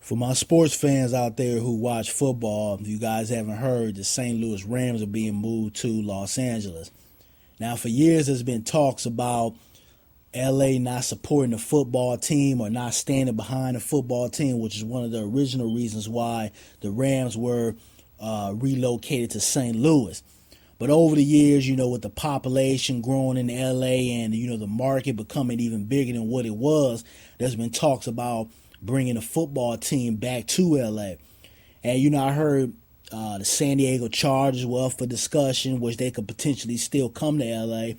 For my sports fans out there who watch football, if you guys haven't heard, the St. Louis Rams are being moved to Los Angeles. Now, for years, there's been talks about LA not supporting the football team or not standing behind the football team, which is one of the original reasons why the Rams were relocated to St. Louis. But over the years, with the population growing in LA and, the market becoming even bigger than what it was, there's been talks about bringing a football team back to LA. And, I heard the San Diego Chargers were up for discussion, which they could potentially still come to LA.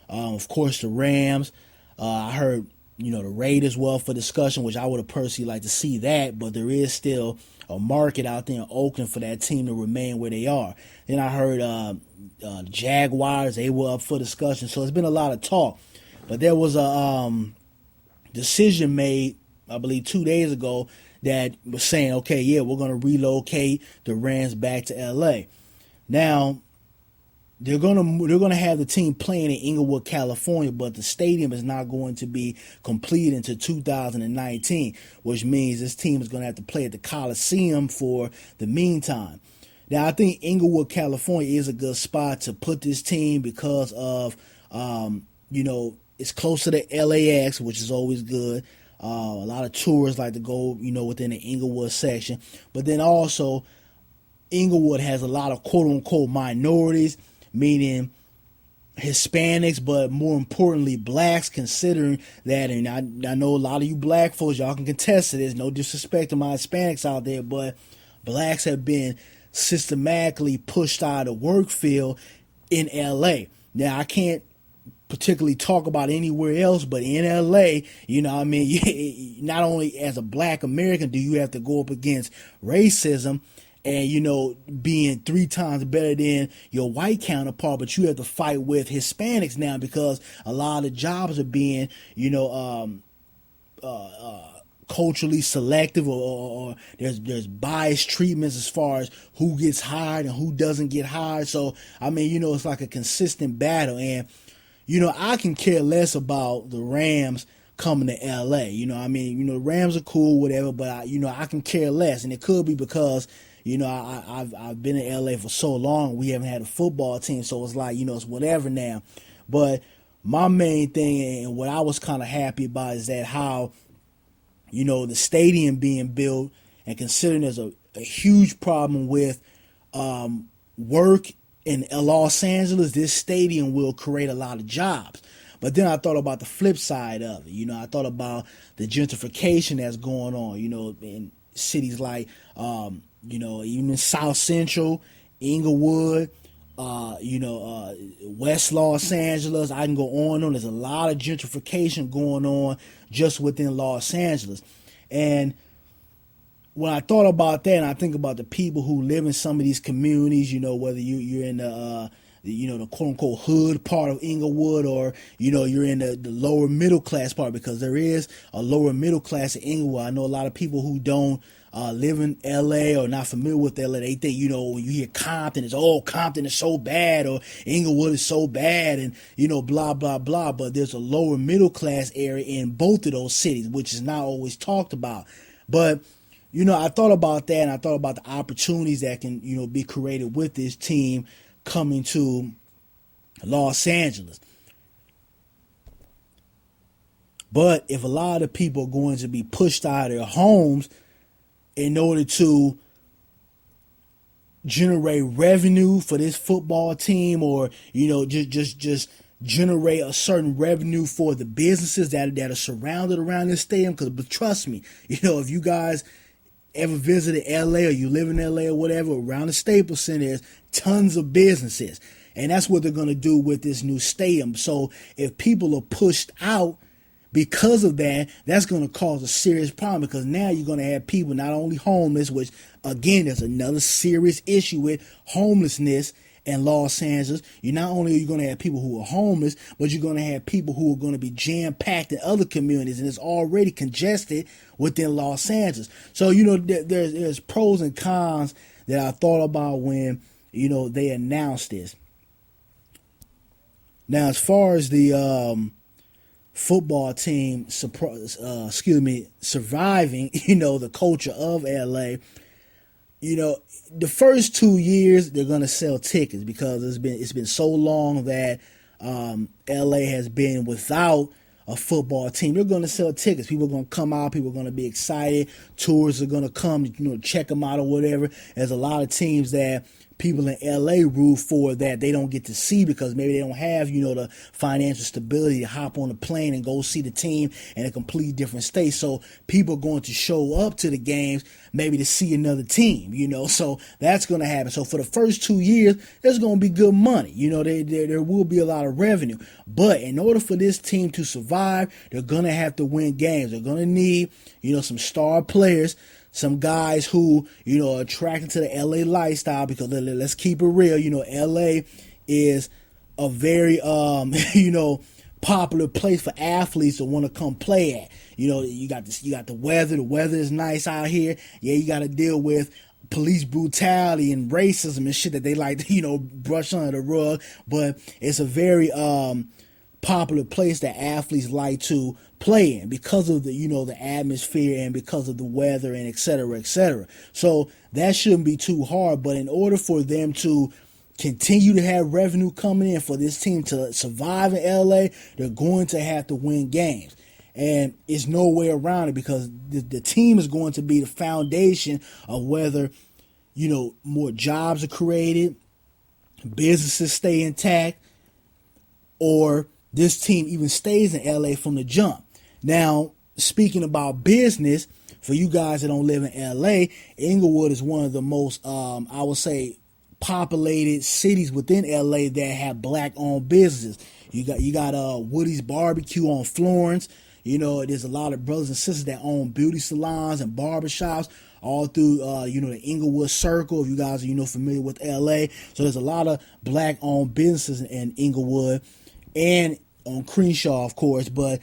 Of course, the Rams. I heard, the Raiders were up for discussion, which I would have personally liked to see that, but there is still a market out there in Oakland for that team to remain where they are. Then I heard the Jaguars, they were up for discussion. So it's been a lot of talk. But there was a decision made, I believe 2 days ago, that was saying, okay, yeah, we're going to relocate the Rams back to LA. Now, they're gonna have the team playing in Inglewood, California, but the stadium is not going to be complete until 2019, which means this team is going to have to play at the Coliseum for the meantime. Now, I think Inglewood, California is a good spot to put this team because of, it's close to the LAX, which is always good. A lot of tourists like to go, within the Inglewood section. But then also, Inglewood has a lot of quote-unquote minorities, meaning Hispanics, but more importantly, blacks, considering that, and I know a lot of you black folks, y'all can contest to this, no disrespect to my Hispanics out there, but blacks have been systematically pushed out of the work field in LA. Now, I can't particularly talk about anywhere else, but in LA, not only as a black American do you have to go up against racism and, being 3 times better than your white counterpart, but you have to fight with Hispanics now because a lot of the jobs are being, culturally selective or there's biased treatments as far as who gets hired and who doesn't get hired. So, it's like a consistent battle. And, I can care less about the Rams coming to LA. The Rams are cool, whatever, but I can care less. And it could be because I've been in LA for so long. We haven't had a football team, so it's like, it's whatever now. But my main thing and what I was kind of happy about is that how, the stadium being built, and considering there's a huge problem with work in Los Angeles, this stadium will create a lot of jobs. But then I thought about the flip side of it. I thought about the gentrification that's going on, in cities like, even in South Central, Inglewood, West Los Angeles. I can go on. There's a lot of gentrification going on just within Los Angeles. And when I thought about that, and I think about the people who live in some of these communities, whether you're in the quote unquote hood part of Inglewood, or you're in the lower middle class part, because there is a lower middle class in Inglewood. I know a lot of people who don't live in LA or not familiar with LA. They think, when you hear Compton, it's, oh, Compton is so bad, or Inglewood is so bad, and blah blah blah. But there's a lower middle class area in both of those cities, which is not always talked about. But I thought about that, and I thought about the opportunities that can, be created with this team coming to Los Angeles. But if a lot of people are going to be pushed out of their homes in order to generate revenue for this football team, or, just generate a certain revenue for the businesses that are surrounded around this stadium, but trust me, if you guys ever visited LA or you live in LA or whatever, around the Staples Center, there's tons of businesses. And that's what they're going to do with this new stadium. So if people are pushed out because of that, that's going to cause a serious problem, because now you're going to have people not only homeless, which, again, there's another serious issue with homelessness in Los Angeles. Not only are you going to have people who are homeless, but you're going to have people who are going to be jam-packed in other communities, and it's already congested within Los Angeles. So, there's pros and cons that I thought about when, they announced this. Now, as far as the football team, surviving, the culture of LA. The first 2 years they're gonna sell tickets because it's been so long that LA has been without a football team. They're gonna sell tickets. People are gonna come out. People are gonna be excited. Tourists are gonna come, check them out or whatever. There's a lot of teams that people in LA root for that they don't get to see because maybe they don't have, the financial stability to hop on a plane and go see the team in a completely different state. So people are going to show up to the games maybe to see another team, so that's going to happen. So for the first 2 years, there's going to be good money. There will be a lot of revenue. But in order for this team to survive, they're going to have to win games. They're going to need, some star players, some guys who, are attracted to the LA lifestyle because let's keep it real. LA is a very, popular place for athletes to want to come play at. You got the weather. The weather is nice out here. Yeah, you got to deal with police brutality and racism and shit that they like to, brush under the rug. But it's a very, popular place that athletes like to play in because of the the atmosphere and because of the weather and et cetera, et cetera. So that shouldn't be too hard. But in order for them to continue to have revenue coming in, for this team to survive in LA, they're going to have to win games. And it's no way around it because the team is going to be the foundation of whether, more jobs are created, businesses stay intact, or this team even stays in LA from the jump. Now, speaking about business, for you guys that don't live in LA, Inglewood is one of the most, I would say, populated cities within LA that have black-owned businesses. You got Woody's Barbecue on Florence. There's a lot of brothers and sisters that own beauty salons and barbershops all through, the Inglewood Circle, if you guys are, familiar with LA. So there's a lot of black-owned businesses in Inglewood and on Crenshaw, of course, but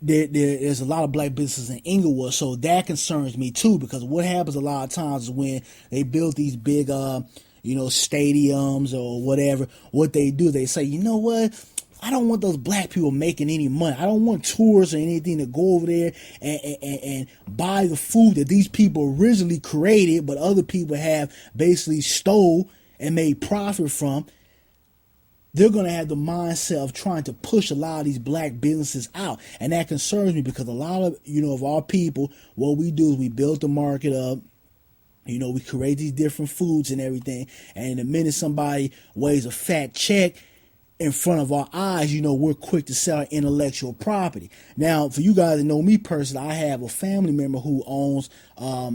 there's a lot of black businesses in Inglewood, so that concerns me too, because what happens a lot of times is when they build these big, stadiums or whatever, what they do, they say, you know what, I don't want those black people making any money. I don't want tourists or anything to go over there and buy the food that these people originally created, but other people have basically stole and made profit from. They're going to have the mindset of trying to push a lot of these black businesses out. And that concerns me because a lot of, of our people, what we do is we build the market up. We create these different foods and everything. And the minute somebody waves a fat check in front of our eyes, we're quick to sell our intellectual property. Now, for you guys that know me personally, I have a family member who owns a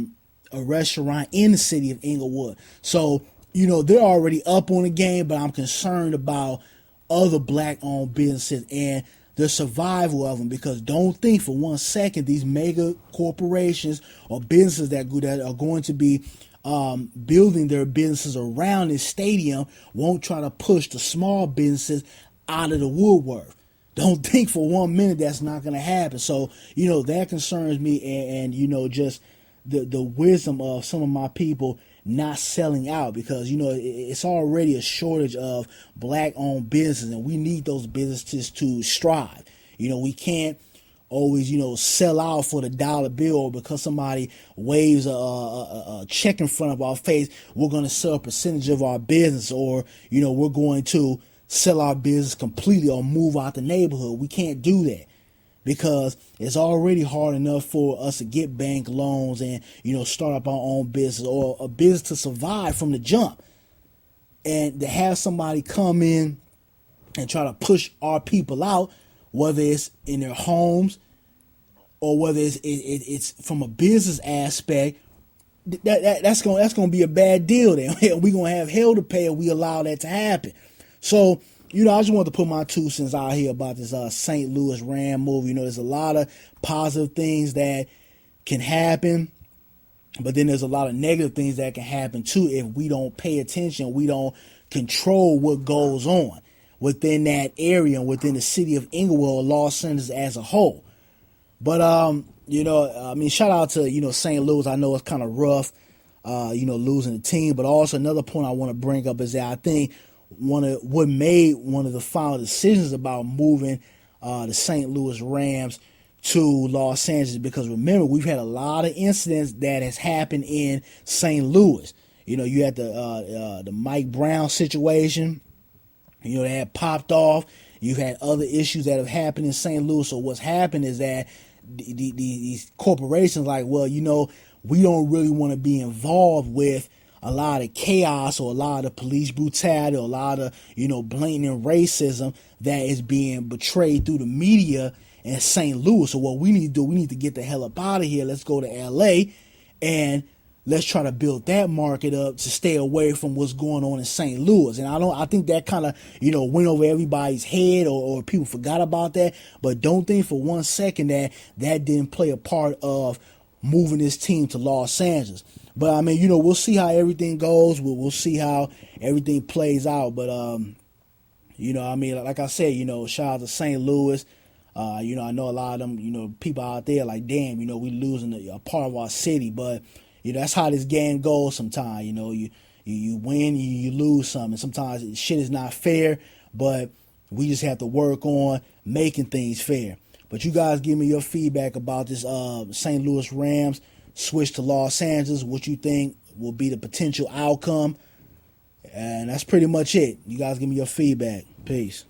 restaurant in the city of Inglewood. So, they're already up on the game, but I'm concerned about other black-owned businesses and the survival of them, because don't think for 1 second these mega corporations or businesses that are going to be building their businesses around this stadium won't try to push the small businesses out of the woodwork. Don't think for 1 minute that's not going to happen. So, that concerns me and just the wisdom of some of my people not selling out, because it's already a shortage of black-owned businesses, and we need those businesses to strive. We can't always sell out for the dollar bill, or because somebody waves a check in front of our face, we're going to sell a percentage of our business, or we're going to sell our business completely or move out the neighborhood. We can't do that, because it's already hard enough for us to get bank loans and, start up our own business or a business to survive from the jump. And to have somebody come in and try to push our people out, whether it's in their homes or whether it's from a business aspect, that's going to be a bad deal. Then we're going to have hell to pay if we allow that to happen. So, I just wanted to put my 2 cents out here about this St. Louis Ram move. There's a lot of positive things that can happen, but then there's a lot of negative things that can happen too if we don't pay attention, we don't control what goes on within that area and within the city of Inglewood, Los Angeles as a whole. But shout out to St. Louis. I know it's kind of rough, losing the team, but also another point I want to bring up is that I think what made one of the final decisions about moving the St. Louis Rams to Los Angeles, because remember, we've had a lot of incidents that has happened in St. Louis. You know, you had the Mike Brown situation. You know, that had popped off. You've had other issues that have happened in St. Louis. So what's happened is that these corporations, like, well, you know, we don't really want to be involved with a lot of chaos or a lot of police brutality or a lot of, you know, blatant racism that is being betrayed through the media in St. Louis. So what we need to do, we need to get the hell up out of here. Let's go to LA and let's try to build that market up to stay away from what's going on in St. Louis. And I think that kind of, you know, went over everybody's head, or people forgot about that. But don't think for one second that that didn't play a part of moving this team to Los Angeles. But I mean, you know, we'll see how everything goes. We'll see how everything plays out. But you know, I mean, like I said, you know, shout out to St. Louis. You know, I know a lot of them, you know, people out there like, damn, you know, we losing a part of our city. But, you know, that's how this game goes sometimes. You know, you win, you lose something. Sometimes shit is not fair, but we just have to work on making things fair. But you guys give me your feedback about this St. Louis Rams switch to Los Angeles. What you think will be the potential outcome. And that's pretty much it. You guys give me your feedback. Peace.